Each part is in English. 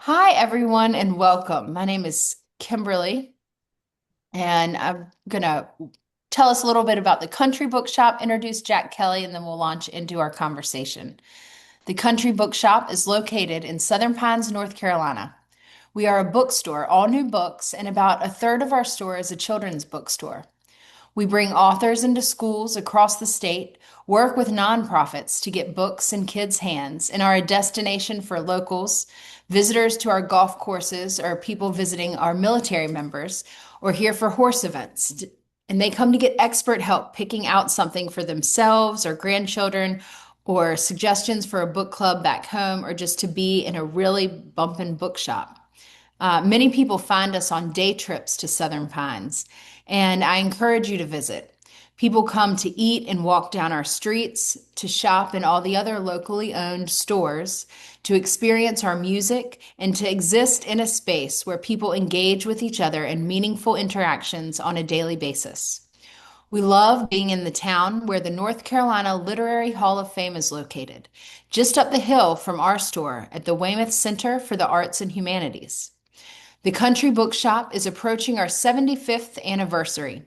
Hi, everyone, and welcome. My name is Kimberly, and I'm going to tell us a little bit about the Country Bookshop, introduce Jack Kelly, and then we'll launch into our conversation. The Country Bookshop is located in Southern Pines, North Carolina. We are a bookstore, all new books, and about a third of our store is a children's bookstore. We bring authors into schools across the state, work with nonprofits to get books in kids' hands, and are a destination for locals, visitors to our golf courses, or people visiting our military members, or here for horse events. And they come to get expert help picking out something for themselves or grandchildren, or suggestions for a book club back home, or just to be in a really bumpin' bookshop. Many people find us on day trips to Southern Pines, and I encourage you to visit. People come to eat and walk down our streets, to shop in all the other locally owned stores, to experience our music, and to exist in a space where people engage with each other in meaningful interactions on a daily basis. We love being in the town where the North Carolina Literary Hall of Fame is located, just up the hill from our store at the Weymouth Center for the Arts and Humanities. The Country Bookshop is approaching our 75th anniversary,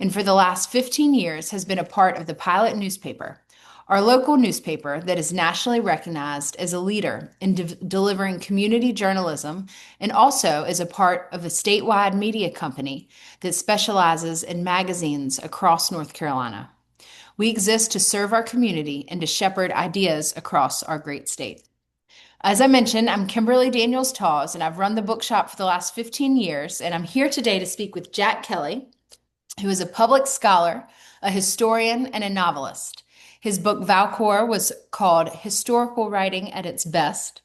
and for the last 15 years has been a part of the Pilot newspaper, our local newspaper that is nationally recognized as a leader in delivering community journalism and also is a part of a statewide media company that specializes in magazines across North Carolina. We exist to serve our community and to shepherd ideas across our great state. As I mentioned, I'm Kimberly Daniels Taws, and I've run the bookshop for the last 15 years. And I'm here today to speak with Jack Kelly, who is a public scholar, a historian, and a novelist. His book Valcour was called Historical Writing at Its Best.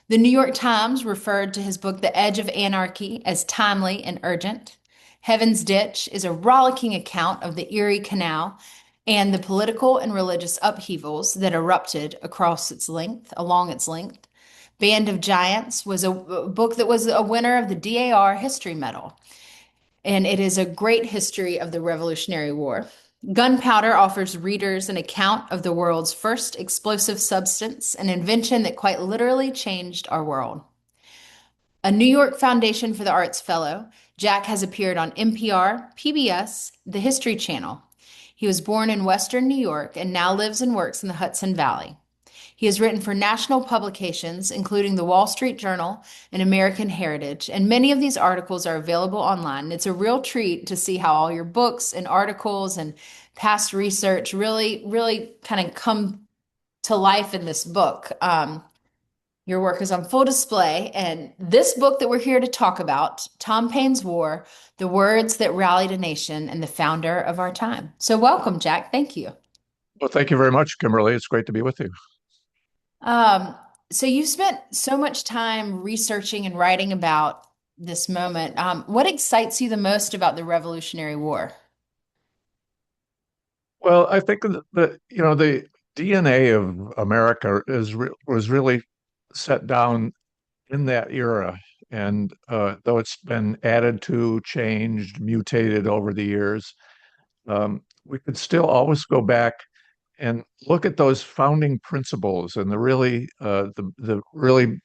The New York Times referred to his book The Edge of Anarchy as timely and urgent. Heaven's Ditch is a rollicking account of the Erie Canal and the political and religious upheavals that erupted along its length. Band of Giants was a book that was a winner of the DAR History Medal, and it is a great history of the Revolutionary War. Gunpowder offers readers an account of the world's first explosive substance, an invention that quite literally changed our world. A New York Foundation for the Arts Fellow, Jack has appeared on NPR, PBS, the History Channel. He was born in Western New York and now lives and works in the Hudson Valley. He has written for national publications, including the Wall Street Journal and American Heritage, and many of these articles are available online. It's a real treat to see how all your books and articles and past research really kind of come to life in this book. Your work is on full display, and this book that we're here to talk about, Tom Paine's War, The Words That Rallied a Nation and the Founder of Our Time. So welcome, Jack. Thank you. Well, thank you very much, Kimberly. It's great to be with you. Um, so you've spent so much time researching and writing about this moment. What excites you the most about the Revolutionary War? Well, I think that the DNA of America was really set down in that era, and though it's been added to, changed, mutated over the years, we could still always go back and look at those founding principles and the really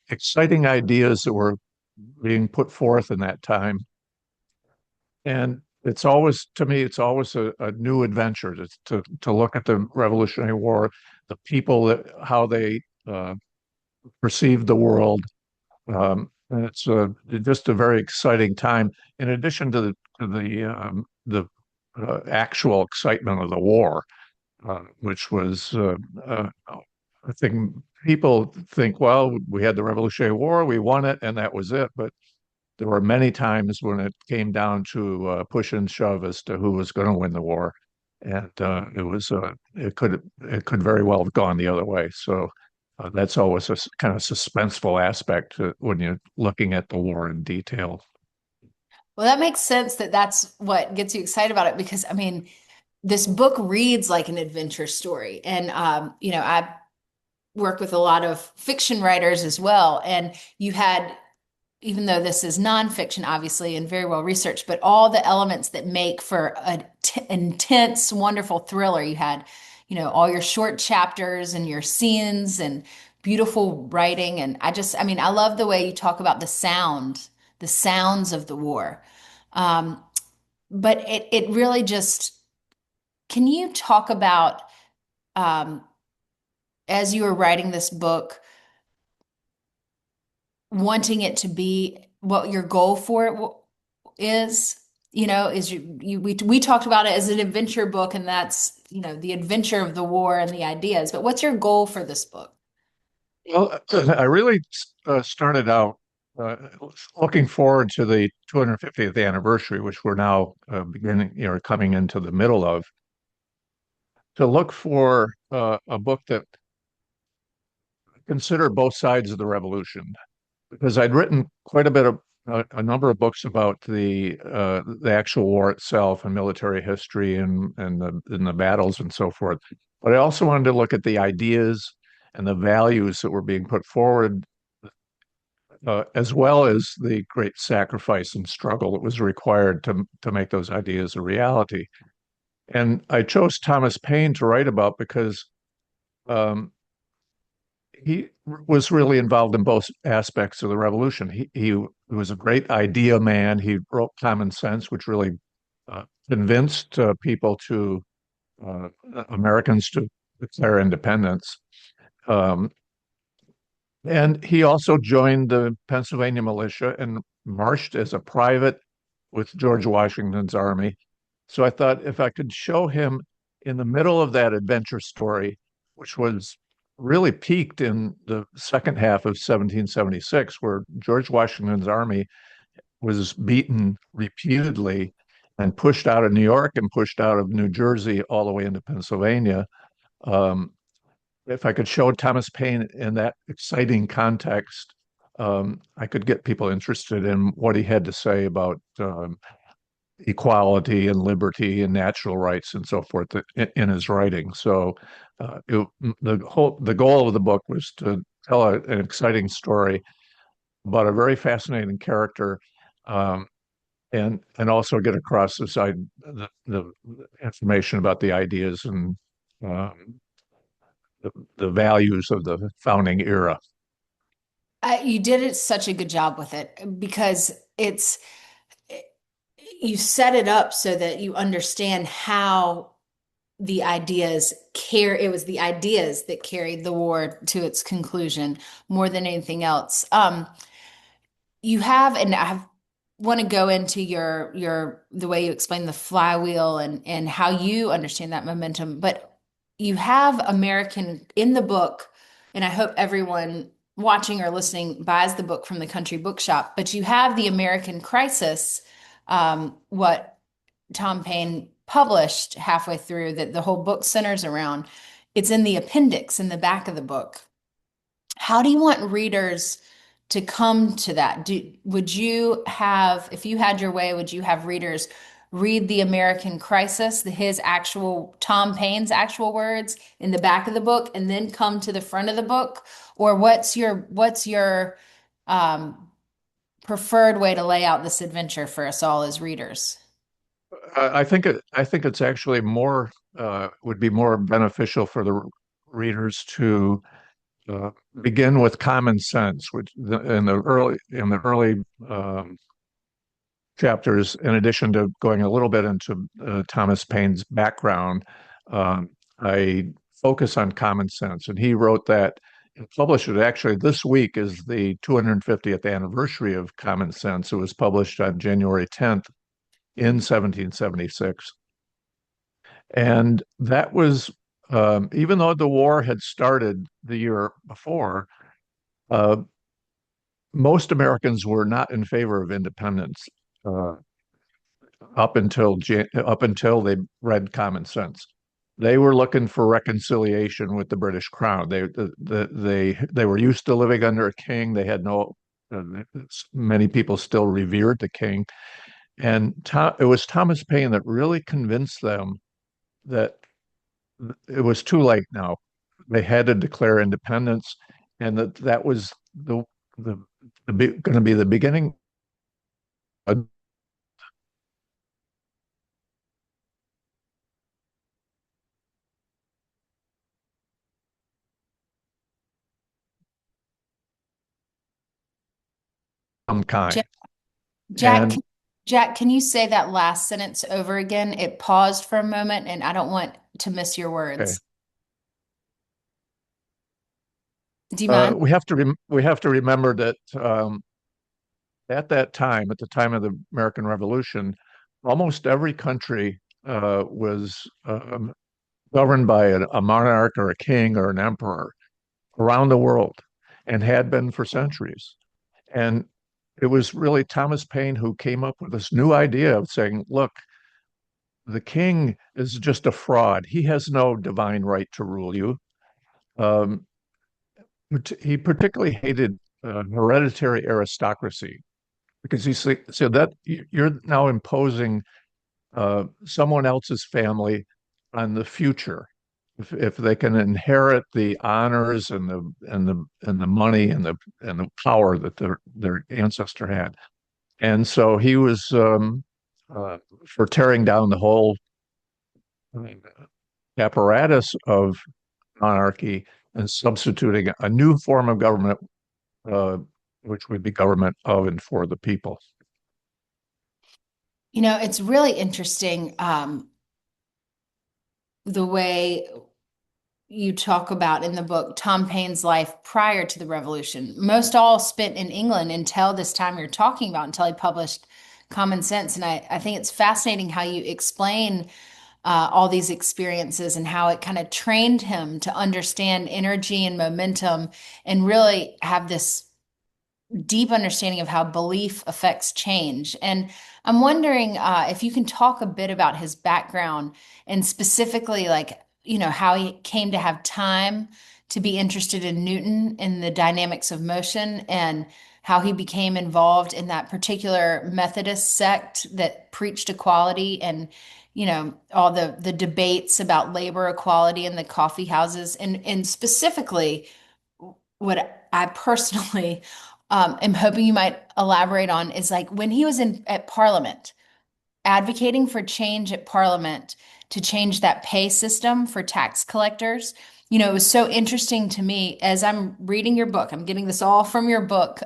exciting ideas that were being put forth in that time. And it's always, to me, it's always a new adventure to look at the Revolutionary War, the people how they perceived the world. And it's just a very exciting time. In addition to the actual excitement of the war, which was, I think people think, well, we had the Revolutionary War, we won it, and that was it. But there were many times when it came down to push and shove as to who was going to win the war, and it could very well have gone the other way. So that's always a kind of suspenseful aspect when you're looking at the war in detail. Well, that makes sense that that's what gets you excited about it because, I mean, this book reads like an adventure story. And, I work with a lot of fiction writers as well. And you had even though this is nonfiction, obviously, and very well researched, but all the elements that make for an intense, wonderful thriller. You had, all your short chapters and your scenes and beautiful writing. And I mean, I love the way you talk about the sounds of the war. Um, but it really just, can you talk about, um, as you were writing this book, wanting it to be what your goal for it is? Is we talked about it as an adventure book, and that's, the adventure of the war and the ideas. But what's your goal for this book? Well, I really started out uh, looking forward to the 250th anniversary, which we're now coming into the middle of, to look for a book that considered both sides of the revolution. Because I'd written quite a bit of a number of books about the actual war itself and military history and the battles and so forth. But I also wanted to look at the ideas and the values that were being put forward, as well as the great sacrifice and struggle that was required to make those ideas a reality. And I chose Thomas Paine to write about because um, he was really involved in both aspects of the revolution. He was a great idea man. He wrote Common Sense, which really convinced people uh, Americans to declare independence. Um, and he also joined the Pennsylvania militia and marched as a private with George Washington's army. So I thought if I could show him in the middle of that adventure story, which was really peaked in the second half of 1776, where George Washington's army was beaten repeatedly and pushed out of New York and pushed out of New Jersey all the way into Pennsylvania. Um, if I could show Thomas Paine in that exciting context, I could get people interested in what he had to say about equality and liberty and natural rights and so forth in his writing. So the goal of the book was to tell an exciting story about a very fascinating character, um, and also get across the information about the ideas and um, the values of the founding era. You did it such a good job with it because you set it up so that you understand how it was the ideas that carried the war to its conclusion more than anything else. You have, and I want to go into the way you explain the flywheel and how you understand that momentum, but you have American in the book, and I hope everyone watching or listening buys the book from the Country Bookshop, but you have the American Crisis, what Tom Paine published halfway through, that the whole book centers around. It's in the appendix in the back of the book. How do you want readers to come to that? Would you have, if you had your way, would you have readers read The American Crisis, his actual, Tom Paine's actual words in the back of the book, and then come to the front of the book? Or what's your um, preferred way to lay out this adventure for us all as readers? I think it's actually more would be more beneficial for the readers to uh, begin with Common Sense, which in the early chapters, in addition to going a little bit into Thomas Paine's background, um, I focus on Common Sense, and he wrote that and published it. Actually, this week is the 250th anniversary of Common Sense. It was published on January 10th in 1776. And that was, even though the war had started the year before, uh, most Americans were not in favor of independence uh, up until they read Common Sense. They were looking for reconciliation with the British Crown. They were used to living under a king. They had no uh, many people still revered the king, and it was Thomas Paine that really convinced them that it was too late now. They had to declare independence, and that was the, going to be the beginning. some kind. Jack, Jack, And can- Jack, can you say that last sentence over again? It paused for a moment, and I don't want to miss your okay, words. Do you mind? we have to remember that at that time, at the time of the American Revolution, almost every country was governed by a monarch or a king or an emperor around the world, and had been for centuries. And it was really Thomas Paine who came up with this new idea of saying, look, the king is just a fraud. He has no divine right to rule you. Um, he particularly hated hereditary aristocracy because he said that you're now imposing someone else's family on the future. If they can inherit the honors and the money and the power that their ancestor had, and so he was uh, for tearing down the whole apparatus of monarchy and substituting a new form of government, uh, which would be government of and for the people. It's really interesting the way you talk about in the book Tom Paine's life prior to the revolution. Most all spent in England until this time you're talking about, until he published Common Sense. And I think it's fascinating how you explain all these experiences and how it kind of trained him to understand energy and momentum and really have this deep understanding of how belief affects change. And I'm wondering if you can talk a bit about his background and specifically, like, how he came to have time to be interested in Newton and the dynamics of motion and how he became involved in that particular Methodist sect that preached equality and all the debates about labor equality in the coffee houses and specifically what I personally am hoping you might elaborate on is like when he was in at Parliament, advocating for change at Parliament to change that pay system for tax collectors. It was so interesting to me as I'm reading your book. I'm getting this all from your book,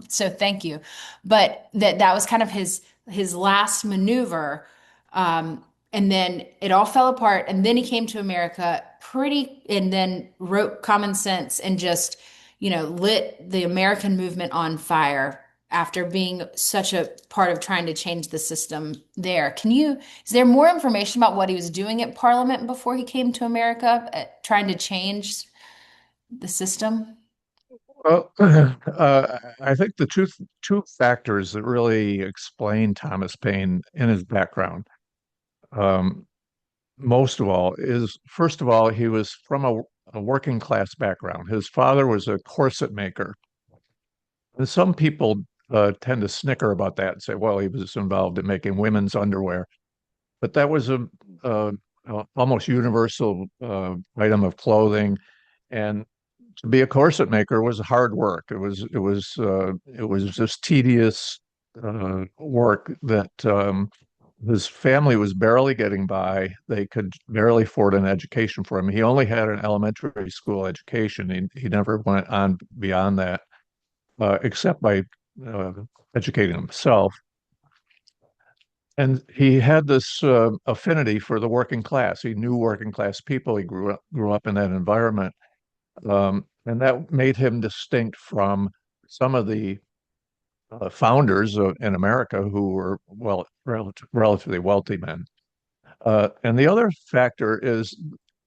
so thank you. But that was kind of his last maneuver, and then it all fell apart. And then he came to America and then wrote Common Sense and just lit the American movement on fire after being such a part of trying to change the system there. Is there more information about what he was doing at Parliament before he came to America, trying to change the system? Well, I think the two factors that really explain Thomas Paine in his background, um, most of all, is first of all, he was from a working class background. His father was a corset maker. And some people tend to snicker about that and say, well, he was involved in making women's underwear. But that was a almost universal item of clothing. And to be a corset maker was hard work. It was just tedious work that his family was barely getting by. They could barely afford an education for him. He only had an elementary school education. He never went on beyond that, except by uh, educating himself. And he had this affinity for the working class. He knew working class people. He grew up in that environment, and that made him distinct from some of the founders in America who were relatively wealthy men. And the other factor is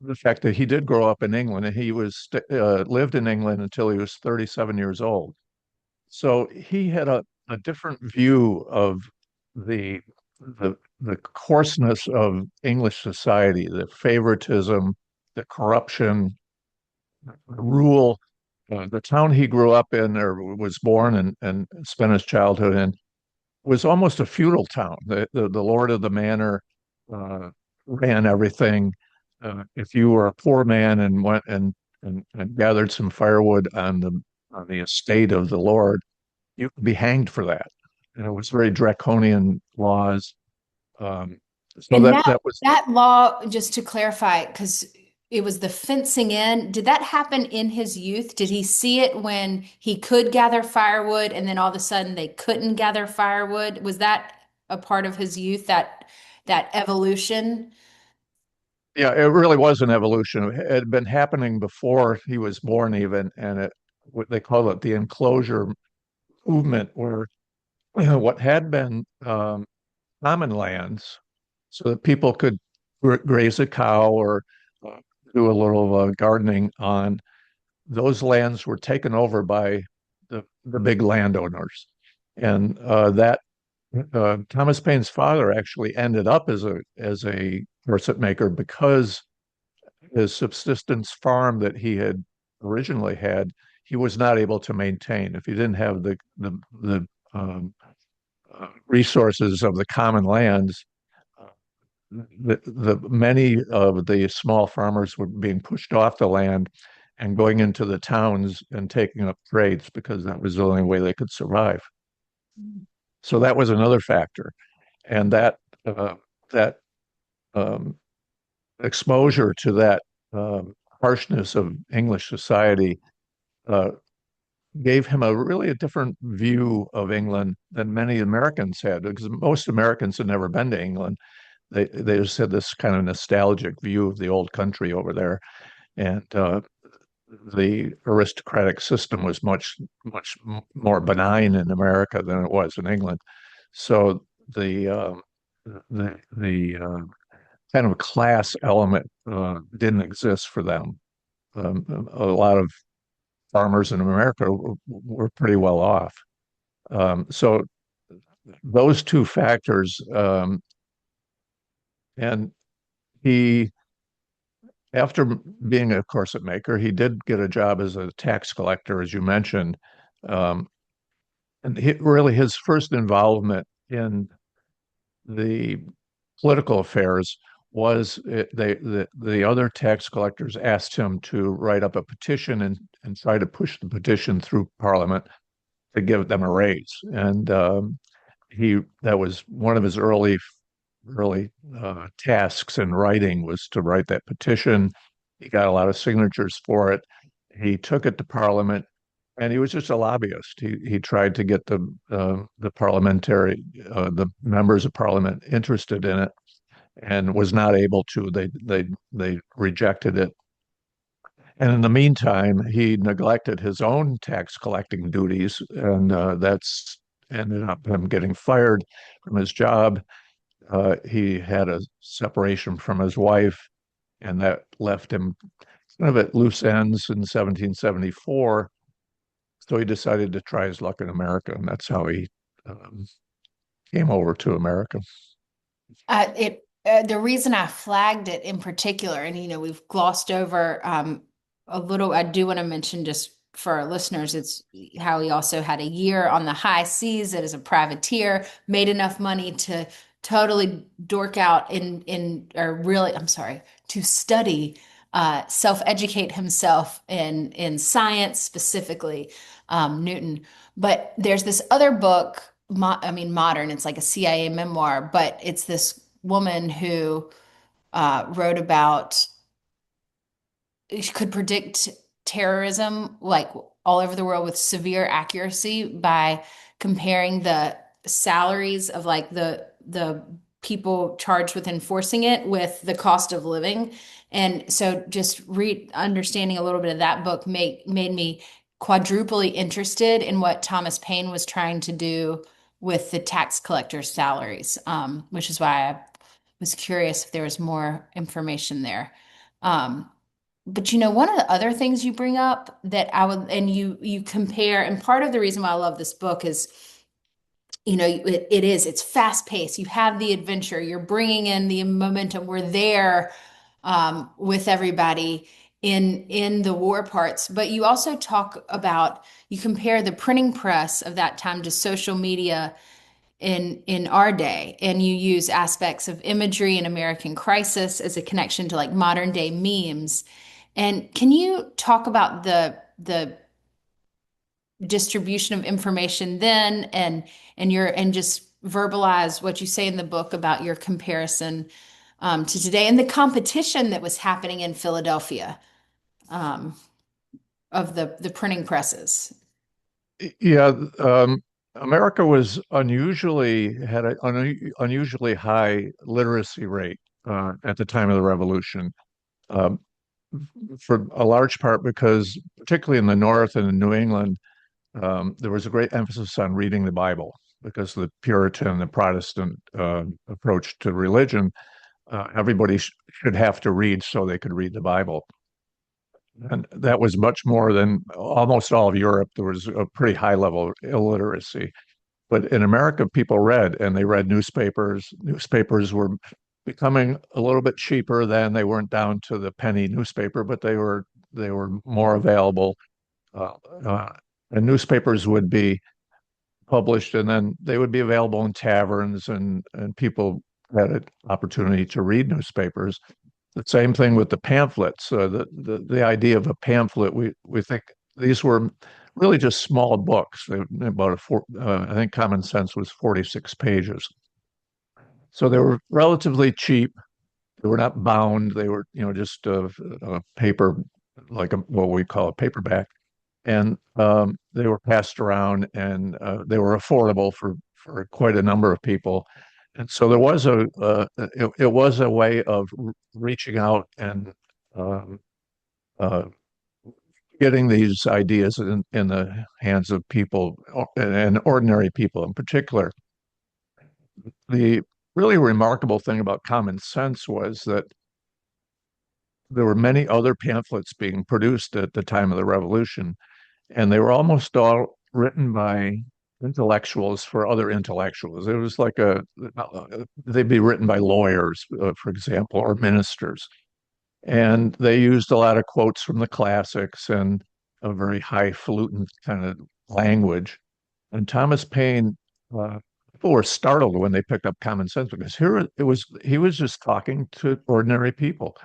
the fact that he did grow up in England, and he was lived in England until he was 37 years old. So he had a different view of the the coarseness of English society, the favoritism, the corruption, the rule. The town he grew up in or was born and spent his childhood in was almost a feudal town. The lord of the manor uh, ran everything. If you were a poor man and went and gathered some firewood on the estate of the lord, you could be hanged for that. And it was very draconian laws. Um, so And that that that was that law, just to clarify, because it was the fencing in. Did that happen in his youth? Did he see it when he could gather firewood and then all of a sudden they couldn't gather firewood? Was that a part of his youth, that evolution? Yeah, it really was an evolution. It had been happening before he was born, even, and it what they call it the enclosure movement, where what had been common lands, so that people could graze a cow or uh, do a little gardening on, those lands were taken over by the big landowners, and that Thomas Paine's father actually ended up as a corset maker because his subsistence farm that he had originally had, he was not able to maintain. If he didn't have the resources of the common lands, uh, the many of the small farmers were being pushed off the land and going into the towns and taking up trades because that was the only way they could survive. So that was another factor, and uh, that um, exposure to that harshness of English society uh, gave him really a different view of England than many Americans had, because most Americans had never been to England. They just had this kind of nostalgic view of the old country over there, and the aristocratic system was much more benign in America than it was in England. So the kind of class element didn't exist for them. A lot of farmers in America were pretty well off. So those two factors, and he, after being a corset maker, he did get a job as a tax collector, as you mentioned. Um, and really, his first involvement in the political affairs was the other tax collectors asked him to write up a petition and try to push the petition through Parliament to give them a raise. And he that was one of his early tasks in writing, was to write that petition. He got a lot of signatures for it. He took it to Parliament, and he was just a lobbyist. He tried to get the members of Parliament interested in it, and was not able to. They rejected it. And in the meantime, he neglected his own tax collecting duties, and that's ended up him getting fired from his job. He had a separation from his wife, and that left him kind of at loose ends in 1774. So he decided to try his luck in America, and that's how he um, came over to America. It the reason I flagged it in particular, and we've glossed over a little. I do want to mention just for our listeners, it's how he also had a year on the high seas as a privateer, made enough money to totally dork out or really, I'm sorry, to study, self-educate himself in science, specifically Newton. But there's this other book, I mean, modern, it's like a CIA memoir, but it's this woman who wrote about, she could predict terrorism like all over the world with severe accuracy by comparing the salaries of like the people charged with enforcing it with the cost of living. And so just read understanding a little bit of that book made me quadruply interested in what Thomas Paine was trying to do with the tax collectors' salaries, which is why I was curious if there was more information there. Um, but one of the other things you bring up that I would, and you compare, and part of the reason why I love this book is, it's fast paced. You have the adventure. You're bringing in the momentum. We're there with everybody in the war parts. But you also talk about, you compare the printing press of that time to social media in our day, and you use aspects of imagery and American crisis as a connection to like modern day memes. And can you talk about the distribution of information then, and just verbalize what you say in the book about your comparison to today, and the competition that was happening in Philadelphia um, of the printing presses. Yeah, America was unusually had an unusually high literacy rate at the time of the Revolution, um, for a large part because, particularly in the North and in New England, there was a great emphasis on reading the Bible because the Puritan, the Protestant approach to religion. Everybody should have to read so they could read the Bible. And that was much more than almost all of Europe. There was a pretty high level of illiteracy. But in America, people read and they read newspapers. Newspapers were becoming a little bit cheaper then. They weren't down to the penny newspaper, but they were more available. Uh, uh, and newspapers would be published and then they would be available in taverns and people had an opportunity to read newspapers. The same thing with the pamphlets. The idea of a pamphlet, we think these were really just small books. About I think Common Sense was 46 pages. So they were relatively cheap. They were not bound. They were, just a paper, like what we call a paperback, and they were passed around, and they were affordable for quite a number of people. And so there was it was a way of reaching out and um, uh, getting these ideas in the hands of people and ordinary people in particular. The really remarkable thing about Common Sense was that there were many other pamphlets being produced at the time of the Revolution, and they were almost all written by intellectuals for other intellectuals. It was like they'd be written by lawyers, for example, or ministers. And they used a lot of quotes from the classics and a very highfalutin kind of language. And Thomas Paine, people were startled when they picked up Common Sense because here it was, he was just talking to ordinary people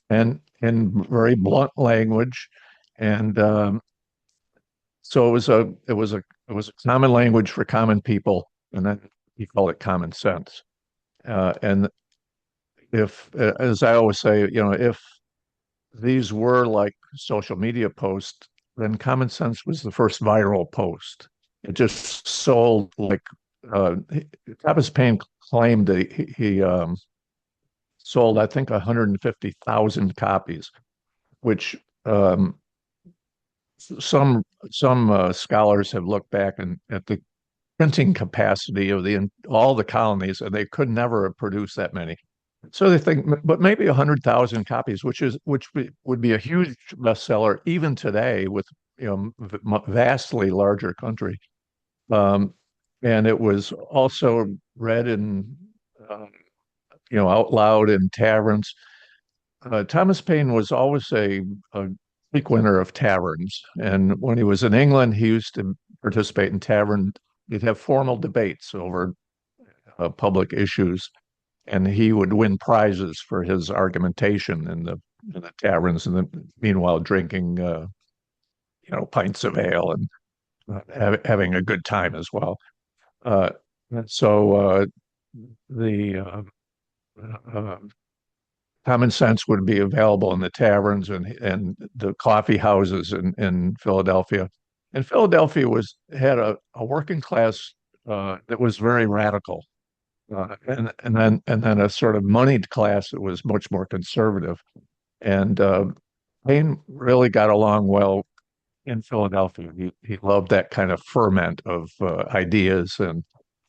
and in very blunt language. And so it was a common language for common people, and then he called it common sense. And if, as I always say, if these were like social media posts, then common sense was the first viral post. It just sold like uh, Thomas Paine claimed that he sold, I think, 150,000 copies, which um, some scholars have looked back at the printing capacity of all the colonies, and they could never have produced that many. So they think, but maybe 100,000 copies, would be a huge bestseller even today with vastly larger country. Um, and it was also read in uh, out loud in taverns. Thomas Paine was always a frequenter of taverns, and when he was in England, he used to participate in tavern. He'd have formal debates over public issues, and he would win prizes for his argumentation in the taverns, and then meanwhile drinking pints of ale and having a good time as well. Uh, and so the Common Sense would be available in the taverns and the coffee houses in Philadelphia. And Philadelphia had a working class that was very radical, and then a sort of moneyed class that was much more conservative. And Paine really got along well in Philadelphia. He loved that kind of ferment of ideas and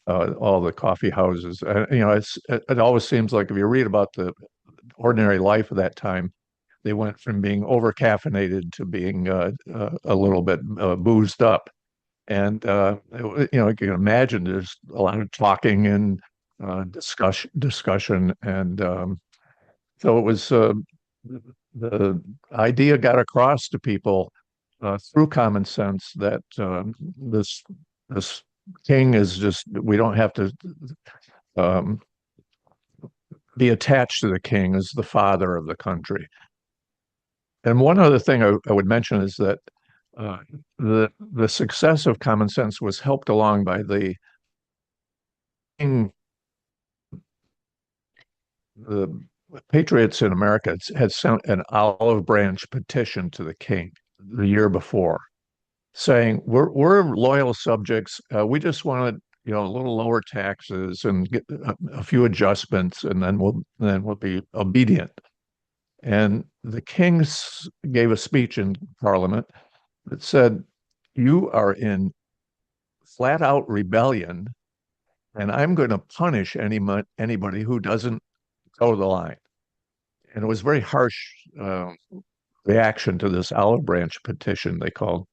all the coffee houses. It always seems like if you read about the ordinary life of that time, they went from being over caffeinated to being a little bit boozed up. And you can imagine there's a lot of talking and discussion, and so it was the idea got across to people through common sense that this king is just we don't have to um, be attached to the king as the father of the country. And one other thing I would mention is that uh, the success of common sense was helped along by the patriots in America had sent an olive branch petition to the king the year before, saying we're loyal subjects. We just wanted a little lower taxes and get a few adjustments, and then we'll be obedient. And the king gave a speech in Parliament that said, "You are in flat out rebellion, and I'm going to punish anybody who doesn't toe the line." And it was a very harsh reaction to this olive branch petition, they called.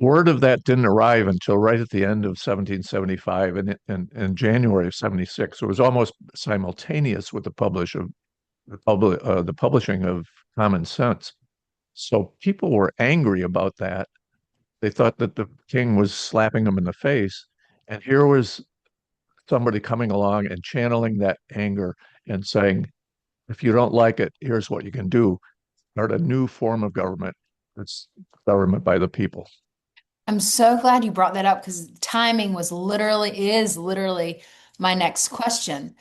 Word of that didn't arrive until right at the end of 1775 and January of 76. It was almost simultaneous with the publishing of Common Sense. So people were angry about that. They thought that the king was slapping them in the face. And here was somebody coming along and channeling that anger and saying, if you don't like it, here's what you can do. Start a new form of government. It's government by the people. I'm so glad you brought that up because timing is literally my next question.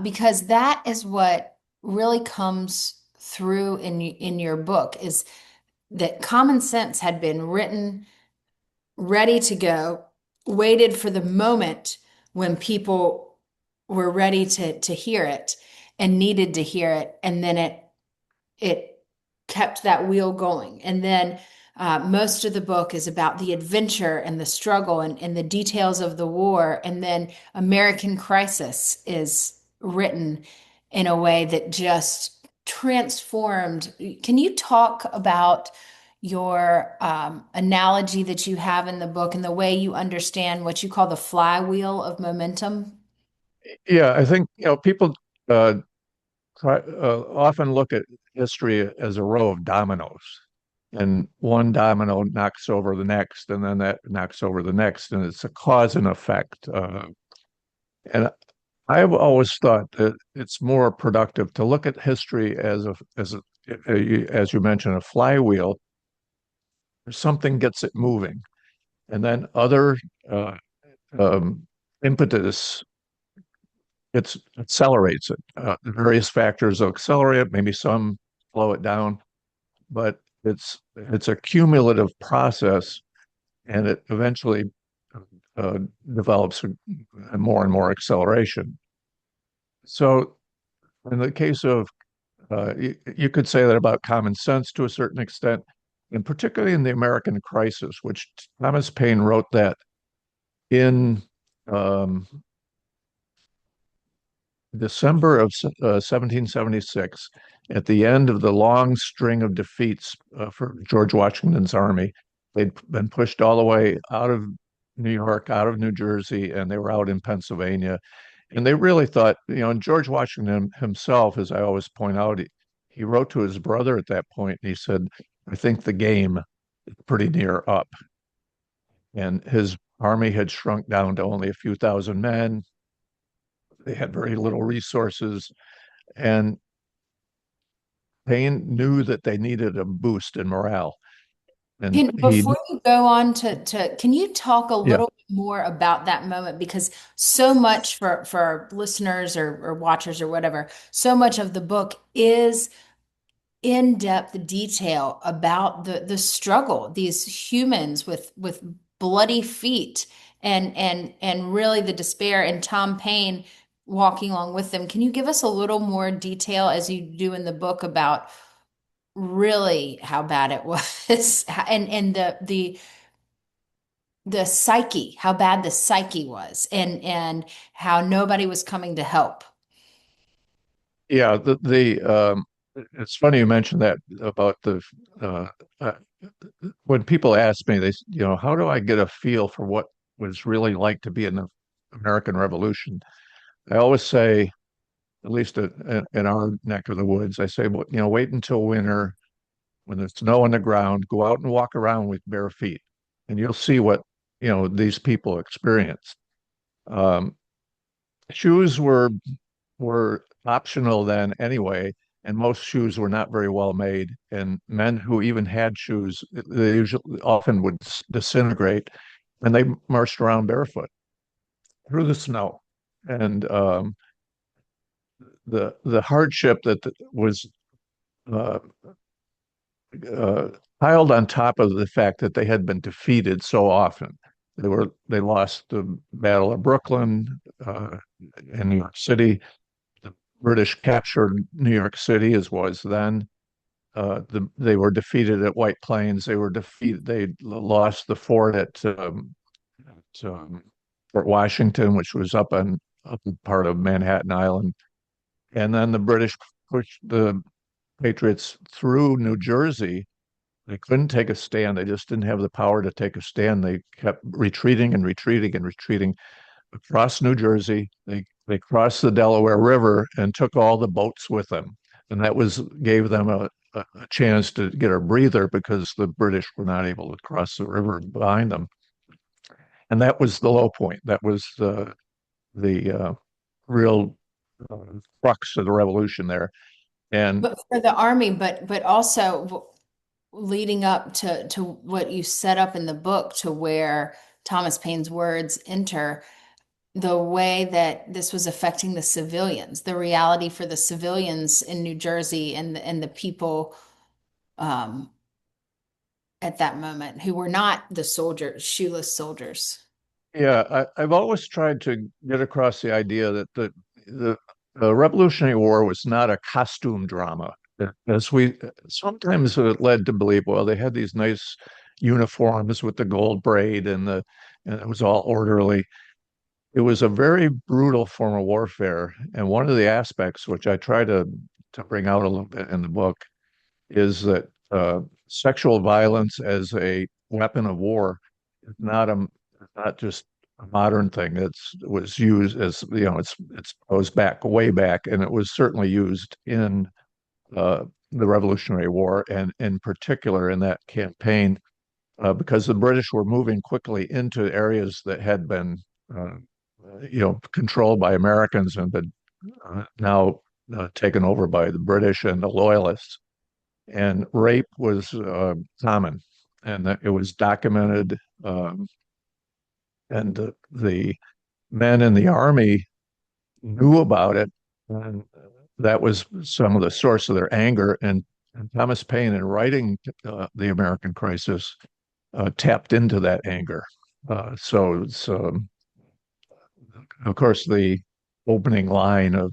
Because that is what really comes through in your book is that common sense had been written, ready to go, waited for the moment when people were ready to hear it and needed to hear it, and then it kept that wheel going. And then most of the book is about the adventure and the struggle and the details of the war. And then American Crisis is written in a way that just transformed. Can you talk about your analogy that you have in the book and the way you understand what you call the flywheel of momentum? Yeah, I think people uh, often look at history as a row of dominoes, and one domino knocks over the next, and then that knocks over the next, and it's a cause and effect. And I've always thought that it's more productive to look at history as you mentioned, a flywheel. Something gets it moving, and then other uh, um, impetus it accelerates it. Various factors will accelerate it, maybe some slow it down, but it's a cumulative process, and it eventually uh, develops more and more acceleration. So, in the case of you could say that about common sense to a certain extent, and particularly in the American crisis, which Thomas Paine wrote that in um, December of 1776, at the end of the long string of defeats for George Washington's army. They'd been pushed all the way out of New York, out of New Jersey, and they were out in Pennsylvania. And they really thought, and George Washington himself, as I always point out, he wrote to his brother at that point, and he said, I think the game is pretty near up. And his army had shrunk down to only a few thousand men. They had very little resources. And Paine knew that they needed a boost in morale. And Before you go on can you talk a yeah, little bit more about that moment? Because so much for our listeners or watchers or whatever, so much of the book is in-depth detail about the struggle, these humans with bloody feet and really the despair and Tom Paine walking along with them. Can you give us a little more detail as you do in the book about really how bad it was and the psyche, how bad the psyche was and how nobody was coming to help. yeah. It's funny you mentioned that about the uh, uh, when people ask me, how do I get a feel for what was really like to be in the American Revolution? I always say, at least in our neck of the woods, I say, well, wait until winter when there's snow on the ground, go out and walk around with bare feet, and you'll see what these people experienced. Um, Shoes were optional then anyway, and most shoes were not very well made. And men who even had shoes, they usually often would disintegrate, and they marched around barefoot through the snow. And the hardship that was uh, uh, piled on top of the fact that they had been defeated so often. They lost the Battle of Brooklyn in New York City. The British captured New York City as was then. They were defeated at White Plains. They were defeated. They lost the fort at Fort Washington, which was up in part of Manhattan Island. And then the British pushed the Patriots through New Jersey. They couldn't take a stand. They just didn't have the power to take a stand. They kept retreating and retreating and retreating across New Jersey. They crossed the Delaware River and took all the boats with them, and that was gave them a chance to get a breather because the British were not able to cross the river behind them. And that was the low point. That was the real uh, crux of the revolution there. And But for the army, but also leading up to what you set up in the book to where Thomas Paine's words enter the way that this was affecting the civilians, the reality for the civilians in New Jersey and the people um, at that moment who were not the soldiers, shoeless soldiers. yeah, I've always tried to get across the idea that the, the Revolutionary War was not a costume drama, as we sometimes led to believe. Well, they had these nice uniforms with the gold braid and it was all orderly. It was a very brutal form of warfare, and one of the aspects which I try to bring out a little bit in the book is that sexual violence as a weapon of war is not just a modern thing. It was used as it goes back way back, and it was certainly used in uh, the Revolutionary War, and in particular in that campaign, because the British were moving quickly into areas that had been controlled by Americans and been now taken over by the British and the Loyalists. And rape was common, and it was documented. And the men in the army knew about it, and that was some of the source of their anger. And Thomas Paine, in writing the American Crisis, tapped into that anger. So it's, of course, the opening line of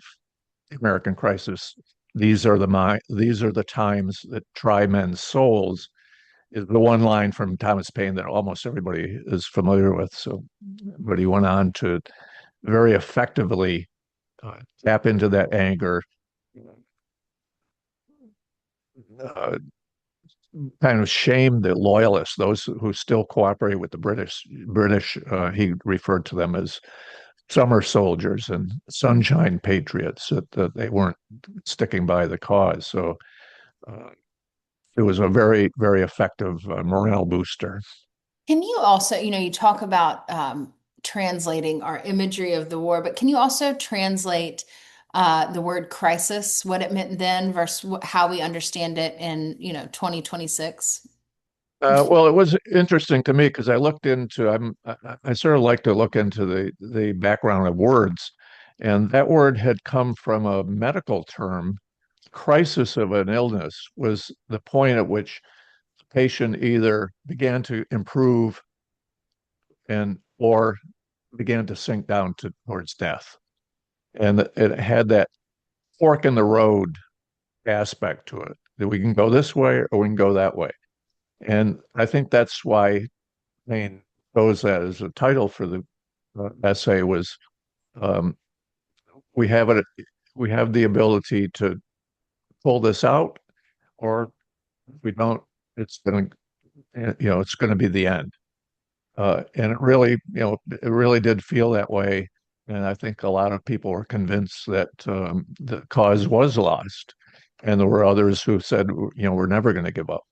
the American Crisis. These are the times that try men's souls is the one line from Thomas Paine that almost everybody is familiar with. So, but he went on to very effectively tap into that anger, uh, kind of shame the loyalists, those who still cooperate with the British, he referred to them as summer soldiers and sunshine patriots, that they weren't sticking by the cause. So uh, it was a very, very effective morale booster. Can you also, you talk about translating our imagery of the war, but can you also translate the word crisis, what it meant then versus how we understand it in, 2026? Well, it was interesting to me because I sort of like to look into the background of words, and that word had come from a medical term. Crisis of an illness was the point at which the patient either began to improve and or began to sink down towards death, and it had that fork in the road aspect to it, that we can go this way or we can go that way. And I think that's why Paine chose that as a title for the essay was um, we have it we have the ability to pull this out, or if we don't, it's going to it's going to be the end. And it really did feel that way. And I think a lot of people were convinced that the cause was lost, and there were others who said, we're never going to give up.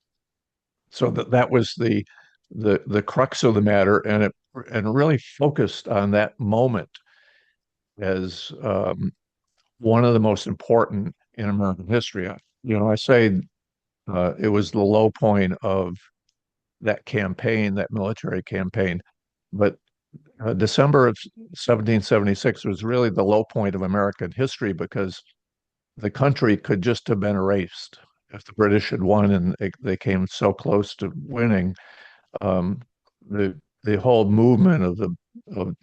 So that was the crux of the matter, and really focused on that moment as one of the most important in American history. I say it was the low point of that campaign, that military campaign, but December of 1776 was really the low point of American history because the country could just have been erased if the British had won and they came so close to winning. Um, the whole movement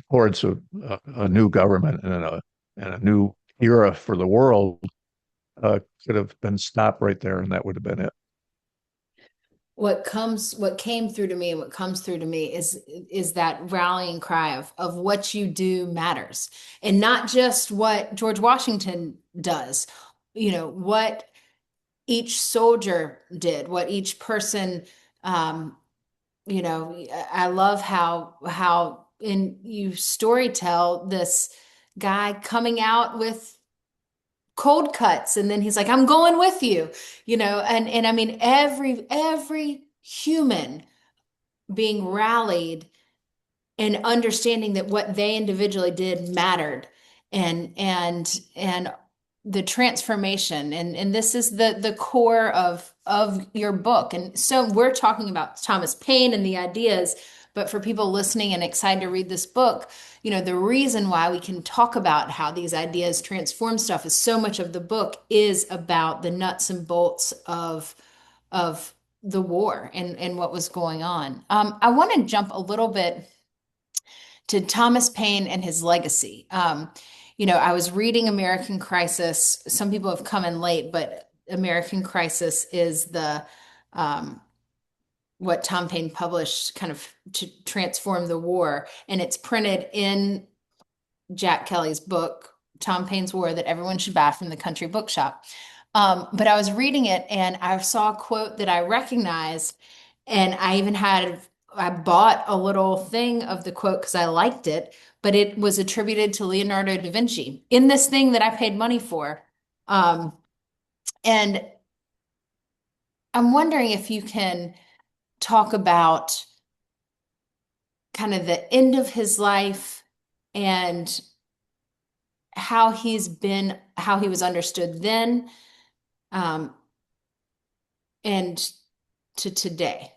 towards a new government and a new era for the world could have been stopped right there, and that would have been it. What came through to me and what comes through to me is that rallying cry of what you do matters, and not just what George Washington does, what each soldier did, what each person, um, I love how in you story tell this guy coming out with cold cuts, and then he's like, I'm going with you, and I mean every human being rallied and understanding that what they individually did mattered, and the transformation, and this is the core of your book. And so we're talking about Thomas Paine and the ideas, but for people listening and excited to read this book, the reason why we can talk about how these ideas transform stuff is so much of the book is about the nuts and bolts of the war and what was going on. I want to jump a little bit to Thomas Paine and his legacy. I was reading American Crisis. Some people have come in late, but American Crisis is the what Tom Paine published kind of to transform the war, and it's printed in Jack Kelly's book, Tom Paine's War, that everyone should buy from the Country Bookshop. But I was reading it and I saw a quote that I recognized, and I bought a little thing of the quote because I liked it, but it was attributed to Leonardo da Vinci in this thing that I paid money for. Um, and I'm wondering if you can talk about kind of the end of his life and how he was understood then, um, and to today.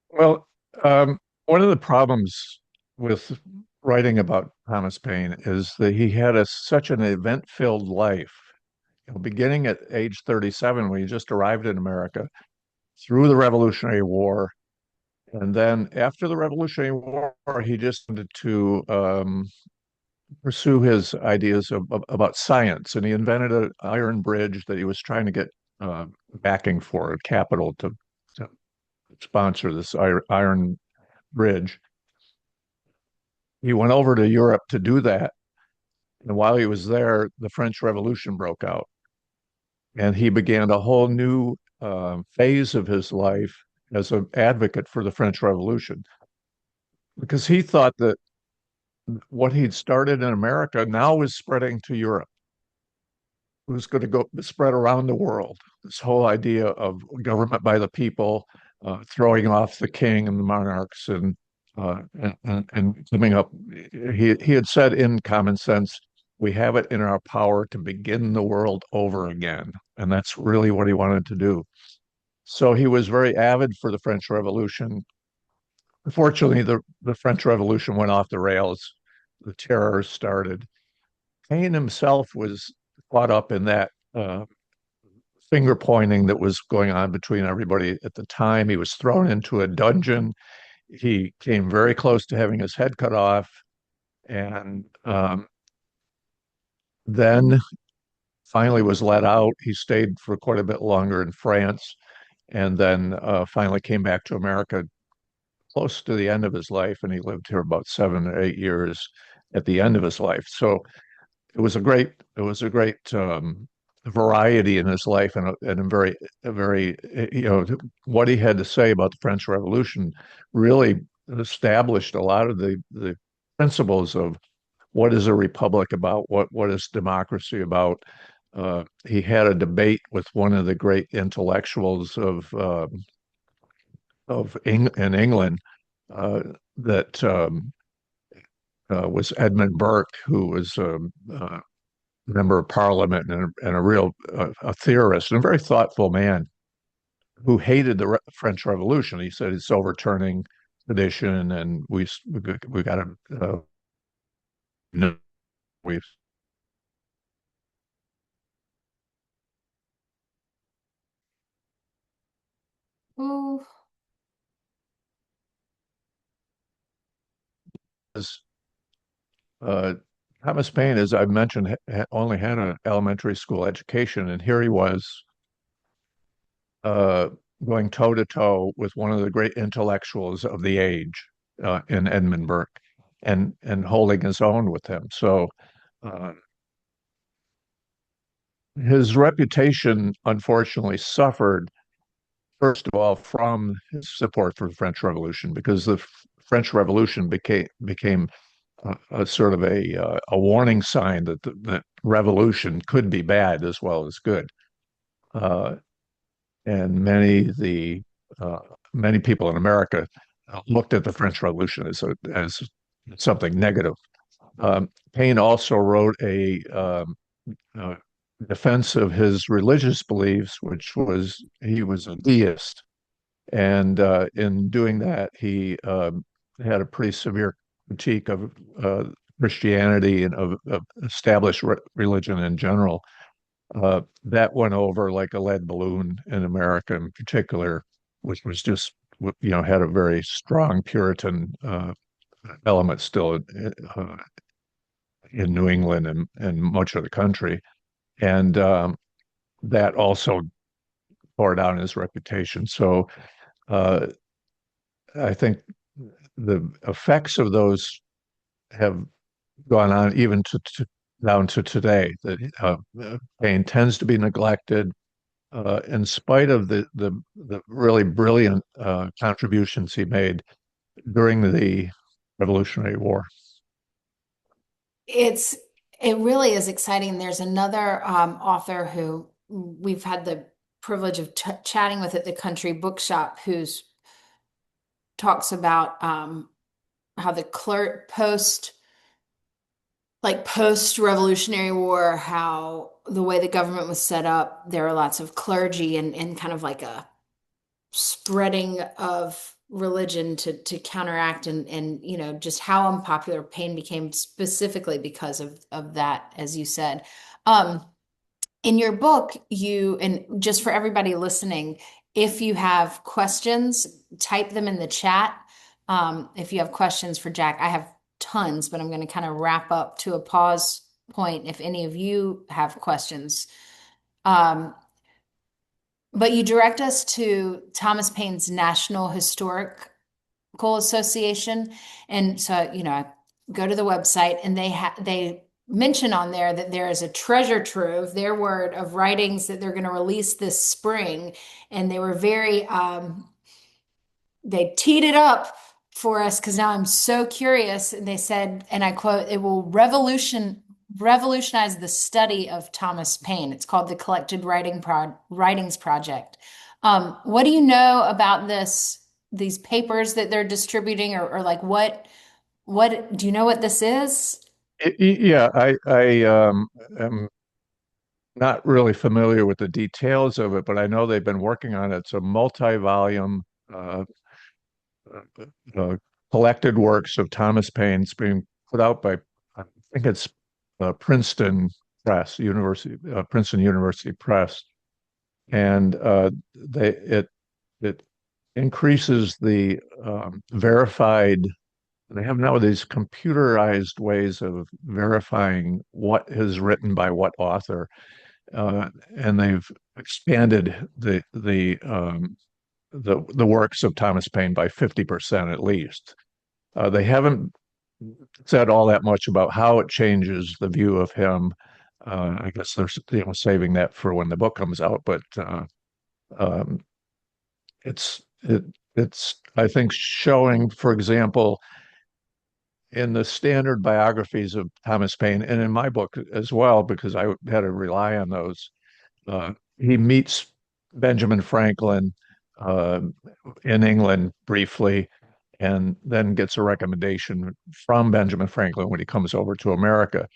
Well, one of the problems with writing about Thomas Paine is that he had such an event-filled life. Beginning at age 37, when he just arrived in America, through the Revolutionary War, and then after the Revolutionary War, he just wanted to pursue his ideas about science, and he invented an iron bridge that he was trying to get uh, backing for, capital to sponsor this iron bridge. He went over to Europe to do that, and while he was there, the French Revolution broke out, and he began a whole new phase of his life as an advocate for the French Revolution, because he thought that what he'd started in America now was spreading to Europe. It was going to go spread around the world. This whole idea of government by the people, throwing off the king and the monarchs, and coming up. He had said in Common Sense, "We have it in our power to begin the world over again," and that's really what he wanted to do. So he was very avid for the French Revolution. Unfortunately, the French Revolution went off the rails. The terror started. Paine himself was caught up in that finger pointing that was going on between everybody at the time. He was thrown into a dungeon. He came very close to having his head cut off, and then finally was let out. He stayed for quite a bit longer in France, and then finally came back to America close to the end of his life, and he lived here about 7 or 8 years at the end of his life. So it was a great variety in his life, and a very what he had to say about the French Revolution really established a lot of the principles of what is a republic about, what is democracy about. He had a debate with one of the great intellectuals in England, uh, that was Edmund Burke, who was member of parliament and a real a theorist and a very thoughtful man who hated the French Revolution. He said it's overturning tradition, and we got to we Ooh, As, uh, Thomas Paine, as I mentioned, only had an elementary school education, and here he was uh, going toe to toe with one of the great intellectuals of the age in Edmund Burke, and holding his own with him. So uh, his reputation, unfortunately, suffered first of all from his support for the French Revolution, because the French Revolution became a sort of a warning sign that that revolution could be bad as well as good. Uh, and uh, many people in America looked at the French Revolution as something negative. Paine also wrote a defense of his religious beliefs, which was he was a deist, and in doing that, he had a pretty severe critique of Christianity and of established religion in general. That went over like a lead balloon in America in particular, which was just, had a very strong Puritan element still in New England and much of the country. And that also tore down his reputation. So uh, I think the effects of those have gone on even down to today. That Paine tends to be neglected, in spite of the really brilliant contributions he made during the Revolutionary War. it's it really is exciting. There's another author who we've had the privilege of chatting with at the Country Bookshop, who's talks about how the clerk post Revolutionary War, how the way the government was set up, there are lots of clergy and kind of like a spreading of religion to counteract and just how unpopular Paine became specifically because of that, as you said. Um, in your book, and just for everybody listening, if you have questions, type them in the chat. If you have questions for Jack, I have tons, but I'm going to kind of wrap up to a pause point if any of you have questions. Um, but you direct us to Thomas Paine's National Historical Association. And so, I go to the website and they mention on there that there is a treasure trove, their word, of writings that they're going to release this spring. And they were very they teed it up for us because now I'm so curious. And they said, and I quote, it will revolutionize the study of Thomas Paine. It's called the Collected Writings Project. What do you know about these papers that they're distributing, or like what do you know what this is? Yeah, I am not really familiar with the details of it, but I know they've been working on it. It's a multi-volume uh, uh, uh, collected works of Thomas Paine. It's being put out by, I think it's Princeton Press, Princeton University Press, and it increases the verified. They have now these computerized ways of verifying what is written by what author, and they've expanded the works of Thomas Paine by 50% at least. They haven't said all that much about how it changes the view of him. I guess they're saving that for when the book comes out, but um, it's it it's I think showing, for example, in the standard biographies of Thomas Paine, and in my book as well, because I had to rely on those. He meets Benjamin Franklin uh, in England briefly, and then gets a recommendation from Benjamin Franklin when he comes over to America.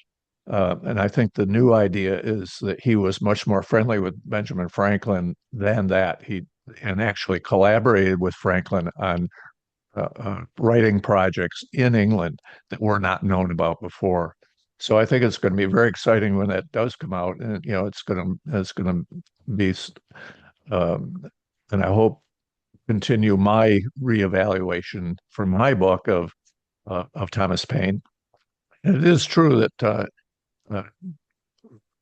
And I think the new idea is that he was much more friendly with Benjamin Franklin than that. He and actually collaborated with Franklin on writing projects in England that were not known about before. So I think it's going to be very exciting when that does come out, and it's going to be, um, and I hope continue my reevaluation for my book of Thomas Paine. And it is true that uh,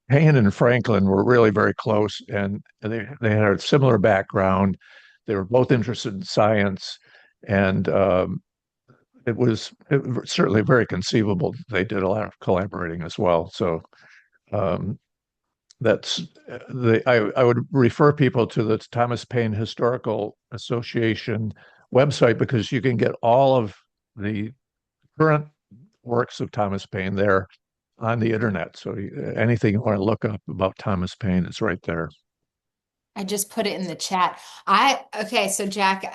Paine and Franklin were really very close, and they had a similar background. They were both interested in science, and it was certainly very conceivable that they did a lot of collaborating as well. So um, that's I would refer people to the Thomas Paine Historical Association website because you can get all of the current works of Thomas Paine there on the internet. So anything you want to look up about Thomas Paine is right there. I just put it in the chat. Okay, so Jack,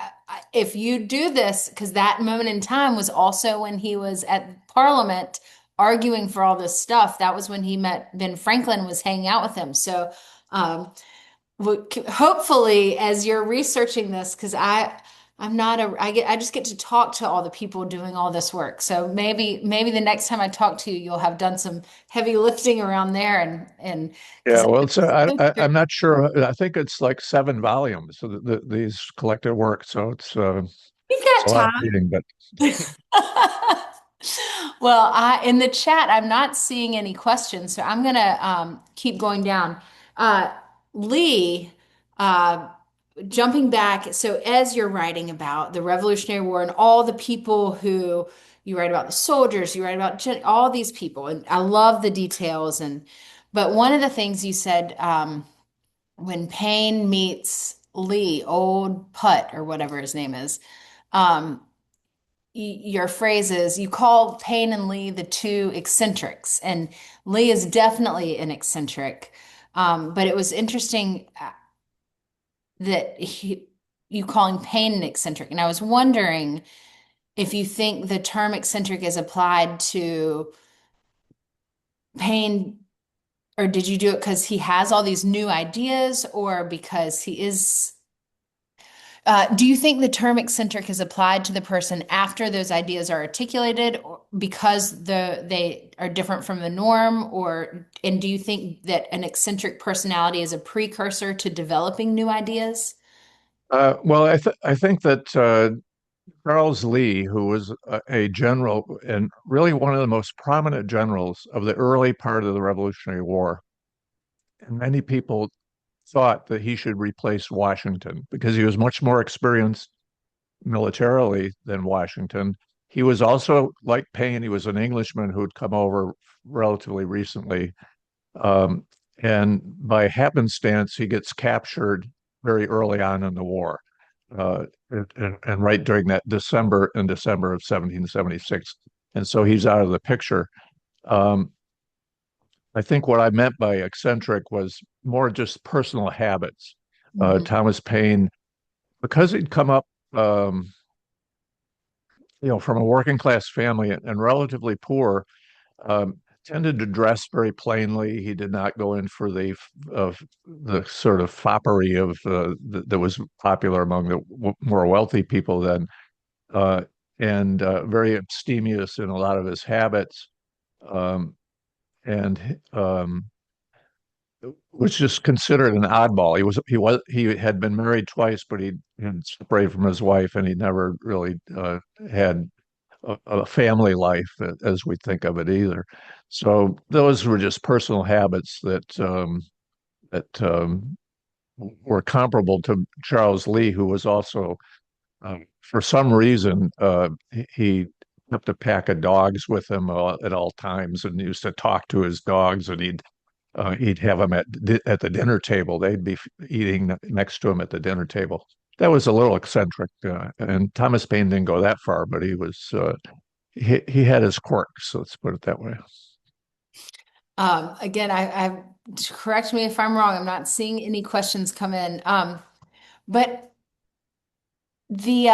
if you do this, because that moment in time was also when he was at Parliament arguing for all this stuff. That was when he met Ben Franklin was hanging out with him. So, um, hopefully, as you're researching this, because I'm not a I just get to talk to all the people doing all this work. So maybe the next time I talk to you, you'll have done some heavy lifting around there and Yeah, because well, I'm not sure. I think it's like 7 volumes, so these collected works. So you've it's got a lot of time. reading. But Well, in the chat, I'm not seeing any questions, so I'm gonna keep going down. Uh, Lee, uh, jumping back, so as you're writing about the Revolutionary War and all the people who you write about the soldiers, you write about all these people, and I love the details. And but one of the things you said when Paine meets Lee, old Putt or whatever his name is. Um, your phrase is you call Paine and Lee the two eccentrics, and Lee is definitely an eccentric. But it was interesting that you calling Paine an eccentric, and I was wondering if you think the term eccentric is applied to Paine, or did you do it because he has all these new ideas, or because he is do you think the term eccentric is applied to the person after those ideas are articulated or because they are different from the norm, or and do you think that an eccentric personality is a precursor to developing new ideas? well, I think that Charles Lee, who was a general and really one of the most prominent generals of the early part of the Revolutionary War, and many people thought that he should replace Washington because he was much more experienced militarily than Washington. He was also, like Paine, he was an Englishman who had come over relatively recently. Um, and by happenstance, he gets captured very early on in the war. And right during that December of 1776. And so he's out of the picture. Um, I think what I meant by eccentric was more just personal habits. Mhm. Thomas Paine, because he'd come up um, from a working class family and relatively poor, tended to dress very plainly. He did not go in for the sort of foppery that was popular among the more wealthy people then, uh, and very abstemious in a lot of his habits, um, and was just considered an oddball. He had been married twice, but he had separated from his wife, and he never really had a family life as we think of it either. So those were just personal habits that were comparable to Charles Lee, who was also, for some reason, he kept a pack of dogs with him at all times and used to talk to his dogs, and he'd have them at the dinner table. They'd be eating next to him at the dinner table. That was a little eccentric, and Thomas Paine didn't go that far, but he had his quirks. So let's put it that way. Again, I correct me if I'm wrong. I'm not seeing any questions come in. But the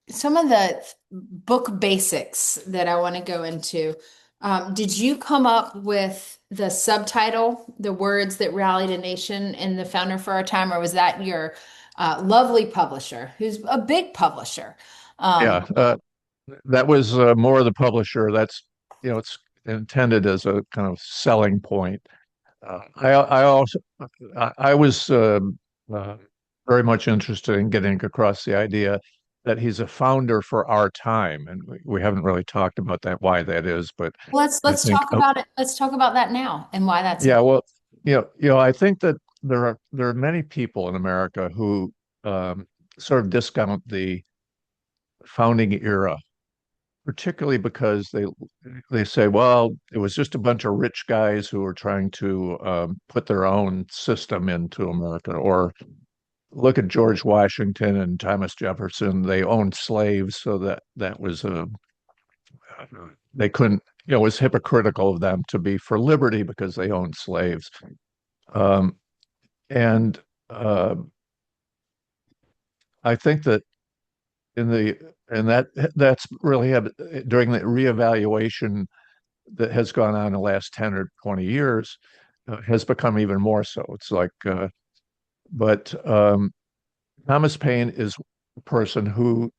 some of the book basics that I want to go into. Did you come up with the subtitle, The Words That Rallied a Nation and the Founder for Our Time, or was that your lovely publisher, who's a big publisher? Um, Yeah, that was more the publisher. It's intended as a kind of selling point. I also I was uh, very much interested in getting across the idea that he's a founder for our time, and we haven't really talked about that, why that is, but I Let's think, talk about it. Let's talk about that now and why that's yeah, important. well, I think that there are many people in America who um, sort of discount the founding era, particularly because they say, well, it was just a bunch of rich guys who were trying to put their own system into America, or look at George Washington and Thomas Jefferson. They owned slaves, so that was a they couldn't. It was hypocritical of them to be for liberty because they owned slaves. Um, and I think that in the and that's really had during the reevaluation that has gone on the last 10 or 20 years has become even more so. It's like, but Thomas Paine is a person who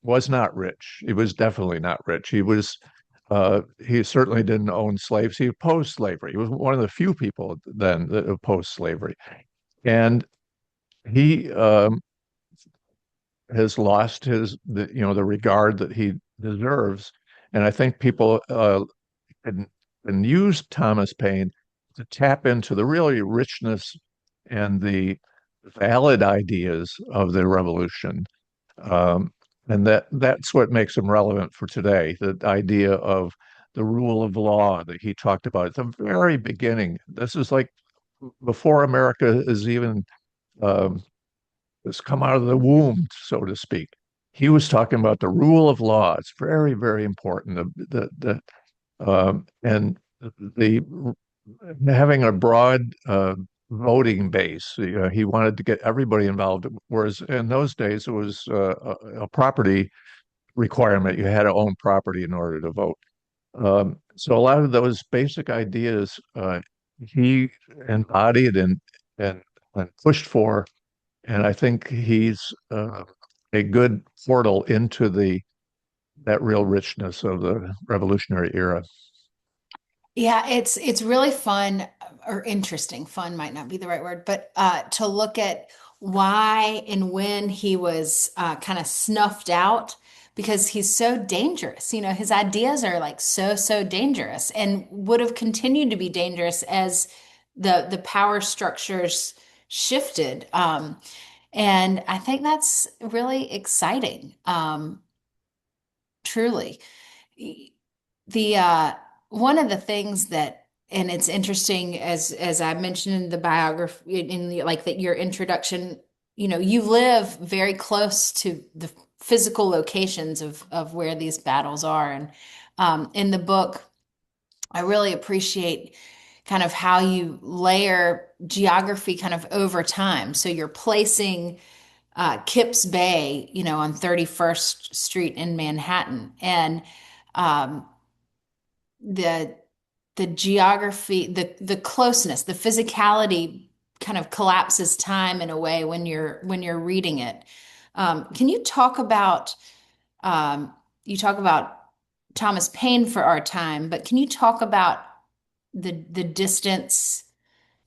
was not rich. He was definitely not rich. He certainly didn't own slaves. He opposed slavery. He was one of the few people then that opposed slavery. And he has lost the regard that he deserves. And I think people and, and used Thomas Paine to tap into the really richness and the valid ideas of the revolution. Um, and that's what makes him relevant for today, the idea of the rule of law that he talked about at the very beginning. This is like before America is even um, has come out of the womb, so to speak. He was talking about the rule of law. It's very, very important. And the having a broad voting base. He wanted to get everybody involved, whereas in those days it was a property requirement. You had to own property in order to vote. So a lot of those basic ideas he embodied and, and pushed for, and I think he's a good portal into the that real richness of the Revolutionary era. Yeah, it's really fun or interesting. Fun might not be the right word, but to look at why and when he was kind of snuffed out because he's so dangerous. You know, his ideas are like so dangerous and would have continued to be dangerous as the power structures shifted. And I think that's really exciting. Truly. The one of the things that and it's interesting as I mentioned in the biography in the like that your introduction, you know, you live very close to the physical locations of where these battles are. And in the book, I really appreciate kind of how you layer geography kind of over time. So you're placing Kips Bay, you know, on 31st Street in Manhattan. And um, the the geography, the closeness, the physicality kind of collapses time in a way when you're reading it. Can you talk about you talk about Thomas Paine for our time, but can you talk about the distance,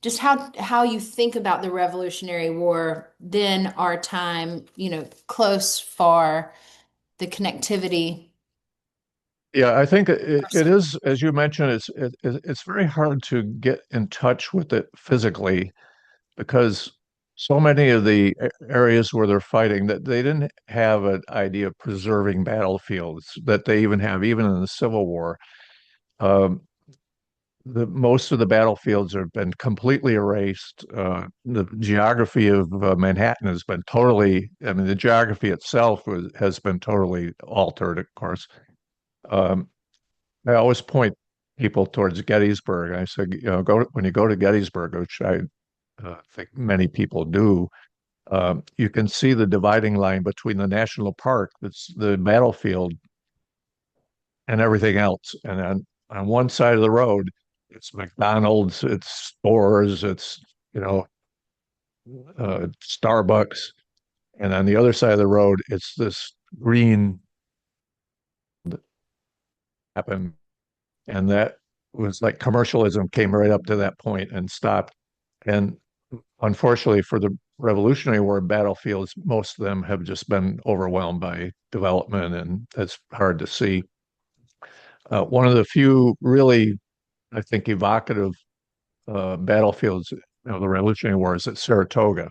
just how you think about the Revolutionary War, then our time, you know, close, far, the connectivity? Yeah, I think it is, as you mentioned, it's very hard to get in touch with it physically because so many of the areas where they're fighting that they didn't have an idea of preserving battlefields that they even have, even in the Civil War. Um, the most of the battlefields have been completely erased. The geography of Manhattan has been totally, I mean, the geography itself has been totally altered, of course. Um, I always point people towards Gettysburg. I said, when you go to Gettysburg, which I think many people do, you can see the dividing line between the national park, that's the battlefield, and everything else. And on one side of the road, it's McDonald's, it's stores, it's you know Starbucks, and on the other side of the road, it's this green happened, and that was like commercialism came right up to that point and stopped. And unfortunately for the Revolutionary War battlefields, most of them have just been overwhelmed by development, and that's hard to see. One of the few really, I think, evocative battlefields of the Revolutionary War is at Saratoga.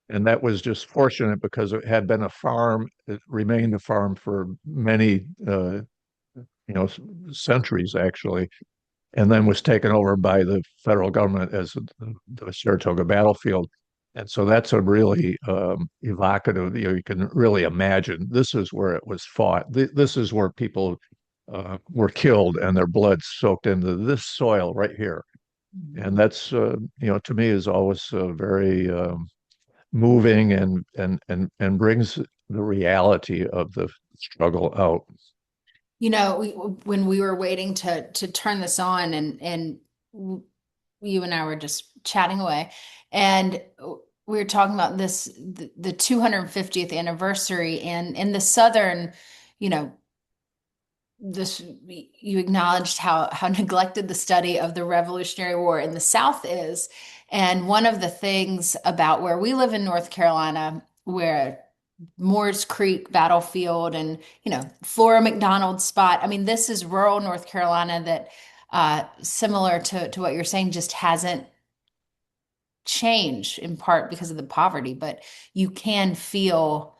And that was just fortunate because it had been a farm. It remained a farm for many, know, centuries actually, and then was taken over by the federal government as the Saratoga battlefield. And so that's a really evocative, you can really imagine this is where it was fought. This is where people were killed and their blood soaked into this soil right here. And that's, to me is always very moving and brings the reality of the struggle out. When we were waiting to turn this on and you and I were just chatting away, and we were talking about the 250th anniversary, and in the Southern, you know, this you acknowledged how neglected the study of the Revolutionary War in the South is. And one of the things about where we live in North Carolina, where Moores Creek battlefield and Flora McDonald spot. I mean, this is rural North Carolina that similar to what you're saying, just hasn't changed in part because of the poverty, but you can feel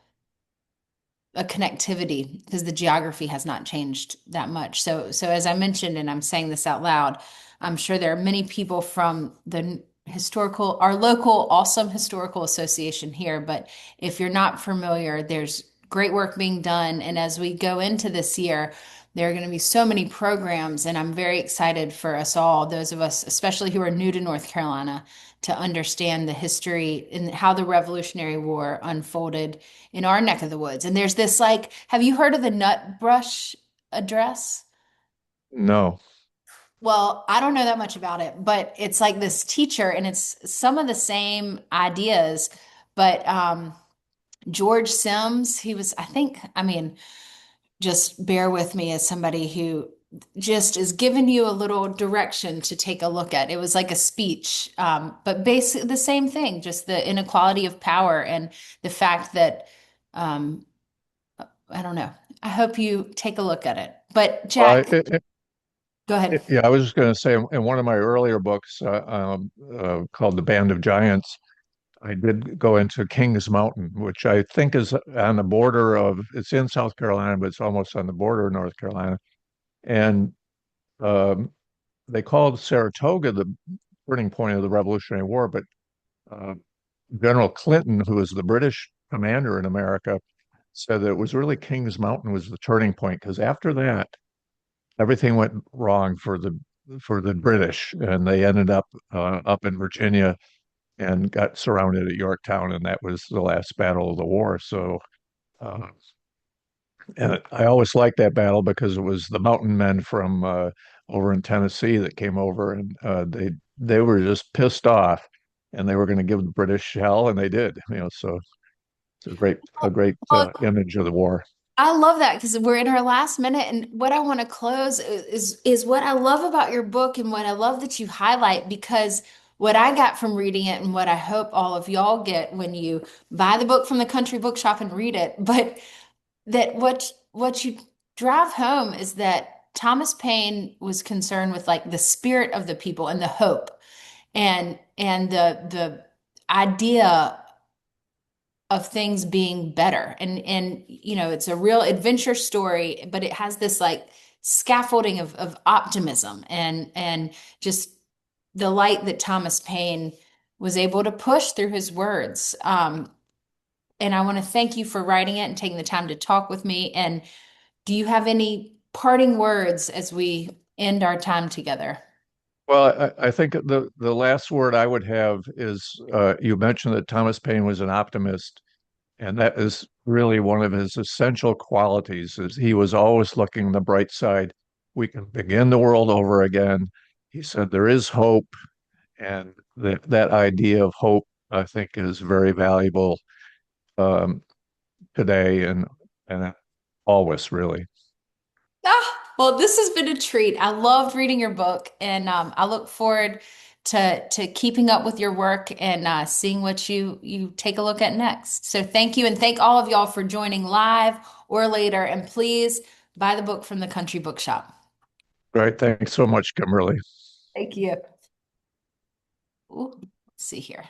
a connectivity because the geography has not changed that much. So as I mentioned, and I'm saying this out loud, I'm sure there are many people from our local awesome historical association here. But if you're not familiar, there's great work being done. And as we go into this year, there are going to be so many programs, and I'm very excited for us all, those of us, especially who are new to North Carolina, to understand the history and how the Revolutionary War unfolded in our neck of the woods. And there's this like, have you heard of the nut brush address? No. Well, I don't know that much about it, but it's like this teacher, and it's some of the same ideas. But George Sims, he was, I think, I mean, just bear with me as somebody who just is giving you a little direction to take a look at. It was like a speech, but basically the same thing, just the inequality of power and the fact that, um, I don't know. I hope you take a look at it. But Well, Jack, go ahead. yeah, I was just going to say in one of my earlier books called The Band of Giants, I did go into Kings Mountain, which I think is on the border of, it's in South Carolina, but it's almost on the border of North Carolina. And um, they called Saratoga the turning point of the Revolutionary War, but uh, General Clinton, who was the British commander in America, said that it was really Kings Mountain was the turning point because after that, everything went wrong for the British, and they ended up in Virginia and got surrounded at Yorktown, and that was the last battle of the war. So, uh, and I always liked that battle because it was the mountain men from over in Tennessee that came over, and they were just pissed off, and they were going to give the British hell, and they did. So it's a great Well, image of the war. I love that because we're in our last minute, and what I want to close is what I love about your book and what I love that you highlight, because what I got from reading it and what I hope all of y'all get when you buy the book from the country bookshop and read it, but that what you drive home is that Thomas Paine was concerned with like the spirit of the people and the hope and the idea of things being better. And it's a real adventure story, but it has this like scaffolding of optimism and just the light that Thomas Paine was able to push through his words. And I want to thank you for writing it and taking the time to talk with me. And do you have any parting words as we end our time together? Well, I think the last word I would have is you mentioned that Thomas Paine was an optimist, and that is really one of his essential qualities. Is he was always looking the bright side. We can begin the world over again. He said there is hope, and that idea of hope, I think, is very valuable um, today and always really. Ah! Well, this has been a treat. I loved reading your book, and I look forward to keeping up with your work and seeing what you take a look at next. So thank you, and thank all of y'all for joining live or later. And please buy the book from the Country Bookshop. Right. Thanks so much, Kimberly. Thank you. Ooh, let's see here.